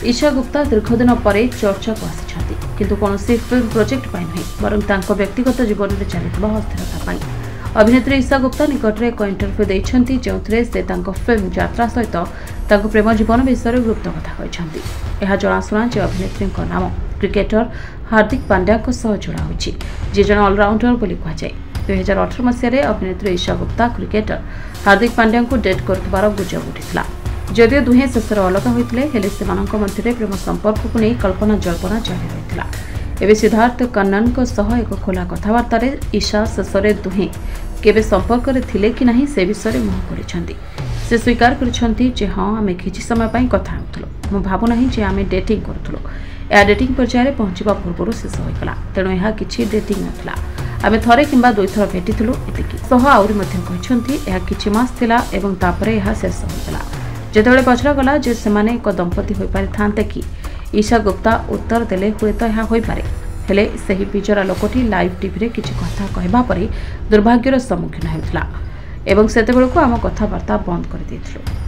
ईशा गुप्ता दीर्घदिन पर चर्चा को आसी किंतु कौन फिल्म प्रोजेक्ट नहीं बर व्यक्तिगत जीवन में चलता अस्थिरता अभिनेत्री ईशा गुप्ता निकट में एक इंटरव्यू देते जो से फिल्म यात्रा सहित प्रेम जीवन विषय गुप्त कथा कहते यह जनाशुना जे अभिनेत्री नाम क्रिकेटर हार्दिक पांड्या जोड़ा होती जी जन अलराउंडर कहुए 2018 मसीह अभिनेत्री ईशा गुप्ता क्रिकेटर हार्दिक पांड्या को डेट कर गुजब उठा जदिव दुहें शेषर अलग होते से प्रेम संपर्क को नहीं कल्पना जल्पना जारी रही एवं सिद्धार्थ कन्नन एक खोला कथबार्ता ईशा शेष में दुहें केवे संपर्क थे कि नहीं से विषय मुह खोली से स्वीकार कर हाँ आम किसी समय कथा हो भावुना जे आम डेटिंग करूँ यह डेटिंग पर्यायर पहुंचा पूर्व शेष होगा तेणु यह किसी डेटिंग नाला आम थे कि दुई थर भेटिलु यह किसी मास यह शेष होगा जितेबाला पचरागला जे सेमाने एक दंपति हो पारि थांते कि ईशा गुप्ता उत्तर देले हुए तो यह हो पारे हेले सही बिचरा लोकटी लाइव टीवी किसी कथा कहबा परी दुर्भाग्यर सम्मुखीन होता एवं सेतेबेलको आम कथबार्ता बंद कर देथिलु।